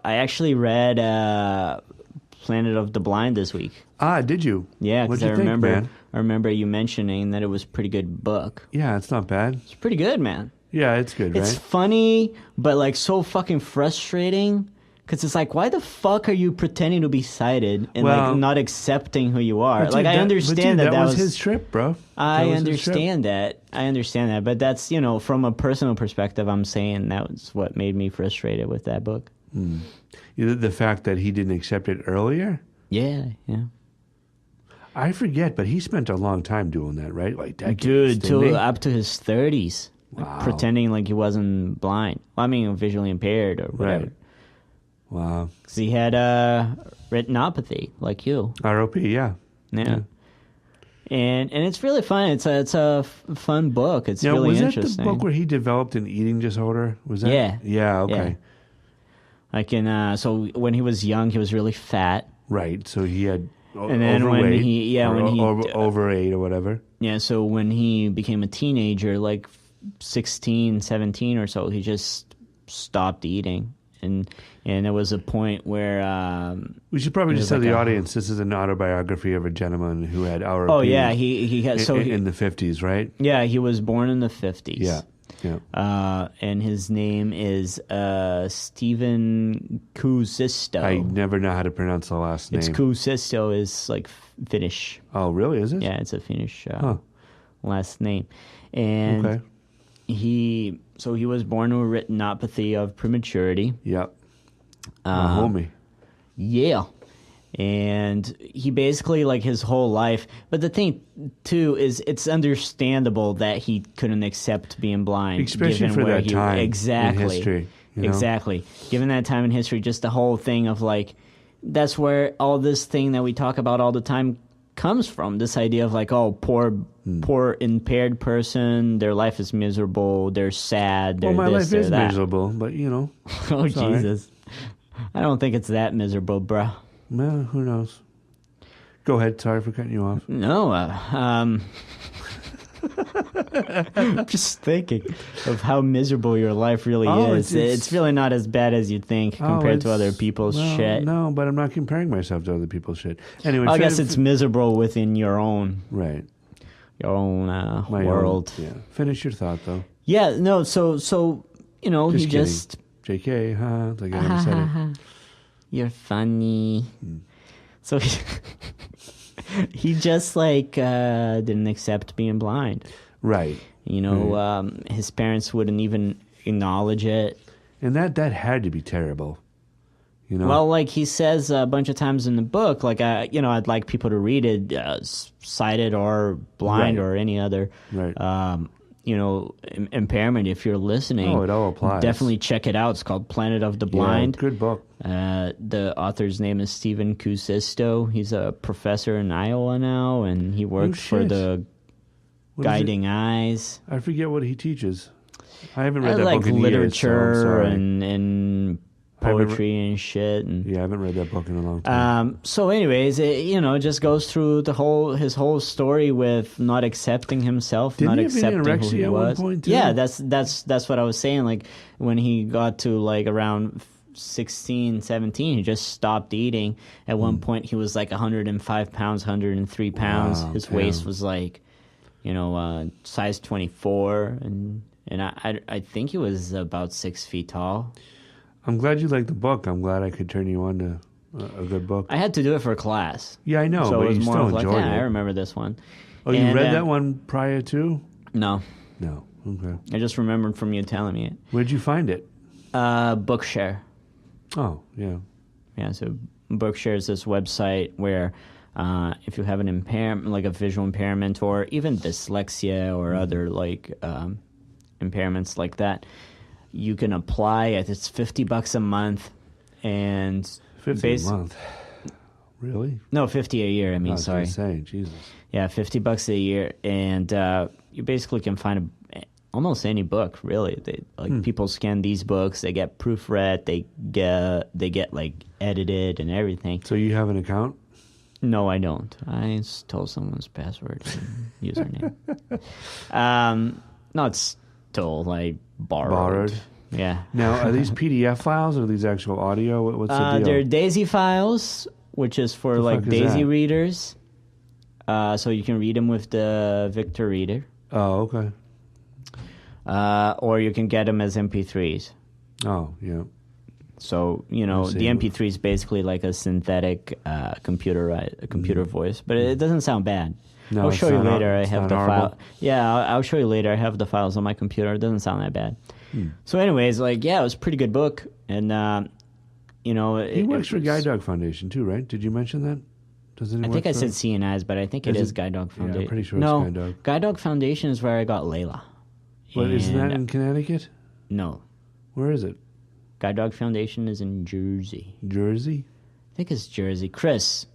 I actually read Planet of the Blind this week. Ah, did you? Yeah, because What'd you think, man? I remember you mentioning that it was a pretty good book. Yeah, it's not bad. It's pretty good, man. Yeah, it's good, right? It's funny, but like so fucking frustrating. Because it's like, why the fuck are you pretending to be sighted and like not accepting who you are? Like, I understand that was his trip, bro. I understand that. But that's, from a personal perspective, I'm saying that was what made me frustrated with that book. The fact that he didn't accept it earlier? Yeah. I forget, but he spent a long time doing that, right? Like decades, Dude, up to his 30s. Wow. Like, pretending like he wasn't blind. Well, I mean, visually impaired or whatever. Right. Wow. Because he had retinopathy, like you. ROP, yeah. And it's really fun. It's a fun book. It's really interesting. Was that the book where he developed an eating disorder? Was that? Yeah. Yeah. Okay. Yeah. So when he was young, he was really fat. Right. So he had and then overweight. when he overate or whatever. Yeah. So when he became a teenager, like 16, 17 or so, he just stopped eating. And there was a point where we should probably just tell the audience this is an autobiography of a gentleman who had ROP. Oh yeah, he had in the 50s, right? Yeah, he was born in the 50s. Yeah. And his name is Stephen Kuusisto. I never know how to pronounce the last name. It's Kuusisto is like Finnish. Oh, really? Is it? Yeah, it's a Finnish last name. And he was born with retinopathy of prematurity. Yep. My homie. Yeah. And he basically, like, his whole life. But the thing, too, is it's understandable that he couldn't accept being blind. Especially for that time in history. Exactly. Given that time in history, just the whole thing of, like, that's where all this thing that we talk about all the time comes from. This idea of, like, poor impaired person, their life is miserable, they're sad, they're my life is that. miserable, but, Oh, Jesus. I don't think it's that miserable, bro. Well, who knows? Go ahead. Sorry for cutting you off. No, I'm just thinking of how miserable your life really is. It's really not as bad as you think compared to other people's shit. No, but I'm not comparing myself to other people's shit. Anyway, I guess it's miserable within your own world. Yeah. Finish your thought, though. Yeah, no, so he kidding. just... JK, huh? Like I haven't said it. You're funny. So he just didn't accept being blind. Right. His parents wouldn't even acknowledge it. And that had to be terrible. Well, like he says a bunch of times in the book, like, I'd like people to read it, sighted or blind or any other. Right. Impairment, if you're listening. Oh, it all applies. Definitely check it out. It's called Planet of the Blind. Yeah, good book. The author's name is Stephen Kuusisto. He's a professor in Iowa now, and he works for the Guiding Eyes. I forget what he teaches. I haven't read that book in literature years, and poetry and shit. I haven't read that book in a long time. So anyways, it just goes through his whole story with not accepting himself, not accepting who he was. At one point too? Yeah, that's what I was saying. Like when he got to like around 16, 17, he just stopped eating. At one point, he was like 105 pounds, 103 pounds. Wow, his waist was like, size 24, and I think he was about 6 feet tall. I'm glad you like the book. I'm glad I could turn you on to a good book. I had to do it for class. Yeah, I know, so but it was you more still of like, enjoyed it. I remember this one. Oh, you read that one prior to? No. No. Okay. I just remembered from you telling me it. Where'd you find it? Bookshare. Oh, yeah. Yeah, so Bookshare is this website where if you have an impairment, like a visual impairment or even dyslexia or other like impairments like that, you can apply. It's $50 a month, and 50 a month. Really? No, 50 a year. I mean, sorry. I was gonna say, Jesus. Yeah, $50 a year, and you basically can find almost any book. Really, people scan these books. They get proofread. They get like edited and everything. So you have an account? No, I don't. I stole someone's password and username. Not stole. I borrowed. Yeah. Now, are these PDF files or are these actual audio? What's the deal? They're Daisy files, which is for The like fuck is Daisy that? readers. So you can read them with the Victor Reader. Oh, okay. Or you can get them as MP3s. Oh, yeah. So, the MP3 is basically like a synthetic computer voice, but it doesn't sound bad. No, I'll it's show you not later. I it's have not the horrible. file. Yeah, I'll show you later. I have the files on my computer. It doesn't sound that bad. So, anyways, it was a pretty good book, and He works for Guide Dog Foundation too, right? Did you mention that? Doesn't he I think work I for said it? CNIs, but I think Is it is it- Guide Dog Yeah, I'm Foundation. pretty sure it's no, Guide Dog. Guide Dog Foundation is where I got Layla. But isn't that And- in Connecticut? No, Where is it? Guide Dog Foundation is in Jersey. Jersey? I think it's Jersey. Chris,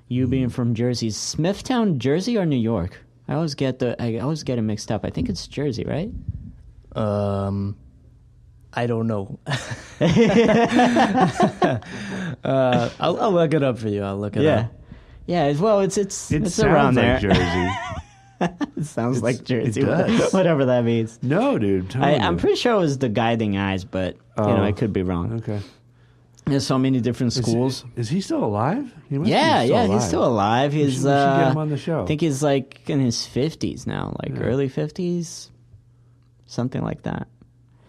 you being from Jersey, is Smithtown, Jersey, or New York? I always get it mixed up. I think it's Jersey, right? I don't know. I'll look it up for you. I'll look it up. Yeah. Well, it's It sounds around like there. Jersey. It sounds like Jersey. it does. Whatever that means. No, dude. Totally. I'm pretty sure it was the Guiding Eyes, but I could be wrong. Okay. There's so many different schools. Is he still alive? He must Yeah, be still alive. he's still alive. We He's should get him on the show. I think he's like in his 50s now, like Yeah. early 50s, something like that.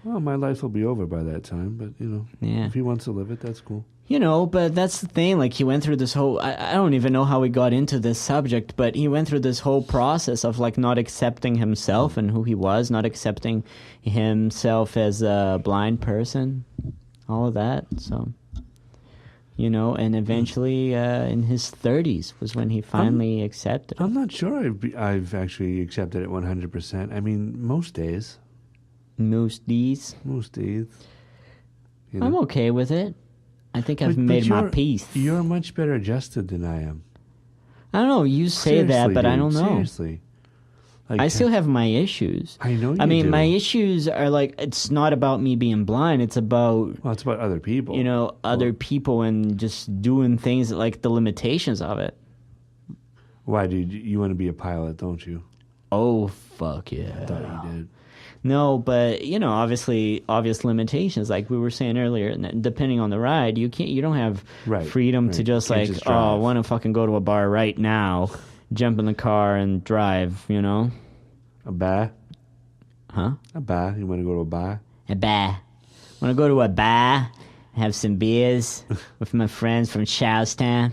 Well, my life will be over by that time, but Yeah. if he wants to live it, that's cool. But that's the thing. Like, he went through this whole. I don't even know how he got into this subject, but he went through this whole process of like not accepting himself and who he was, not accepting himself as a blind person, all of that. So, and eventually in his 30s was when he finally accepted. I'm not sure I've actually accepted it 100%. I mean, most days. Most days. Most days. I'm okay with it. I think I've But made my you're- peace. You're much better adjusted than I am. I don't know. You say that, Seriously, but I dude, don't know. Seriously. Like, I still have my issues. I know you I mean, do. my issues are like, it's not about me being blind. It's about, Well, it's about other people. other people and just doing things like the limitations of it. Why, dude? You want to be a pilot, don't you? Oh, fuck yeah. I thought you did. No, but, obviously, obvious limitations, like we were saying earlier, and depending on the ride, you don't have Right, freedom right. to just Can't like, just oh, I drive. want to fucking go to a bar right now, jump in the car and drive, A bar? Huh? A bar? You want to go to a bar? A bar. Want to go to a bar, have some beers with my friends from Charlestown,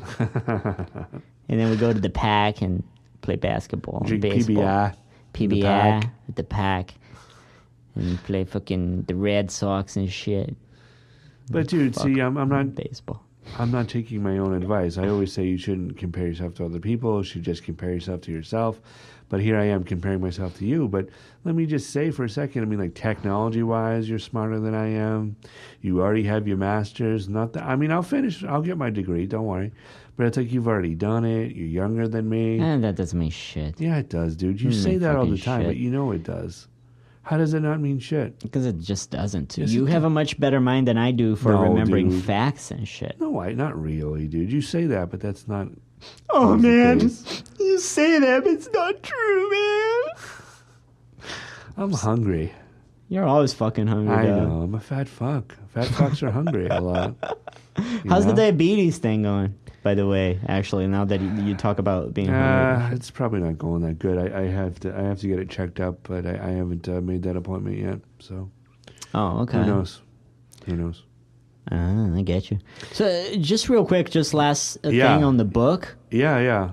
and then we go to the park and play basketball, Drink and baseball. PBR. in the PBR park. at the park, and play fucking the Red Sox and shit. But dude, Fuck see, I'm not baseball. I'm not taking my own advice. I always say you shouldn't compare yourself to other people. You should just compare yourself to yourself. But here I am comparing myself to you. But let me just say for a second, I mean, like technology-wise, you're smarter than I am. You already have your master's. Not that I mean, I'll finish. I'll get my degree. Don't worry. But it's like you've already done it. You're younger than me. And that doesn't mean shit. Yeah, it does, dude. You say that all the fucking time, shit. but you know it does. How does it not mean shit? Because it just doesn't. Yes, You it have a much better mind than I do for No, remembering dude. facts and shit. No, not really, dude. You say that, but that's not. Oh, always the man. case. You say that, but it's not true, man. I'm hungry. You're always fucking hungry, I dog. know. I'm a fat fuck. Fat fucks are hungry a lot. You How's the know? diabetes thing going, by the way, actually, now that you talk about being hungry? It's probably not going that good. I have to get it checked up, but I haven't made that appointment yet. So Oh, okay. who knows? Who knows? I get you. So, just real quick, just last Yeah. thing on the book. Yeah.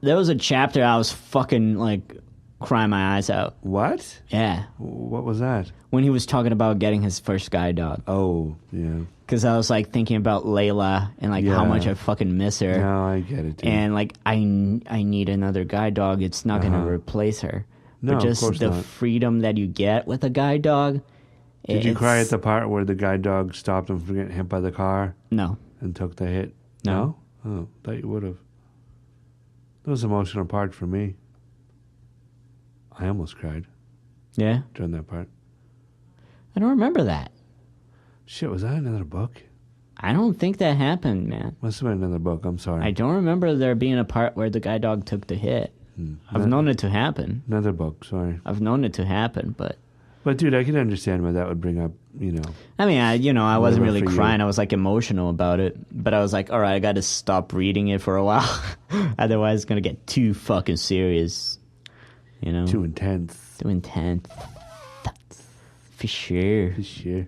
There was a chapter I was fucking, like, crying my eyes out. What? Yeah. What was that? When he was talking about getting his first guide dog. Oh, yeah. Because I was, like, thinking about Layla and, like, how Yeah. much I fucking miss her. No, I get it. Dude. And, like, I need another guide dog. It's not going to Uh-huh. replace her. No, but of just course the not. freedom that you get with a guide dog. Did you cry at the part where the guide dog stopped him from getting hit by the car No. and took the hit? No. Oh, thought you would have. That was an emotional part for me. I almost cried Yeah? during that part. I don't remember that. Shit, was that another book? I don't think that happened, man. Must have been another book. I'm sorry. I don't remember there being a part where the guide dog took the hit. I've known it to happen. Another book. Sorry. I've known it to happen, but But dude, I can understand why that would bring up, I mean, I wasn't Whatever really for you. crying. I was like emotional about it, but I was like, all right, I got to stop reading it for a while, otherwise it's gonna get too fucking serious. too intense. Too intense. For sure. For sure.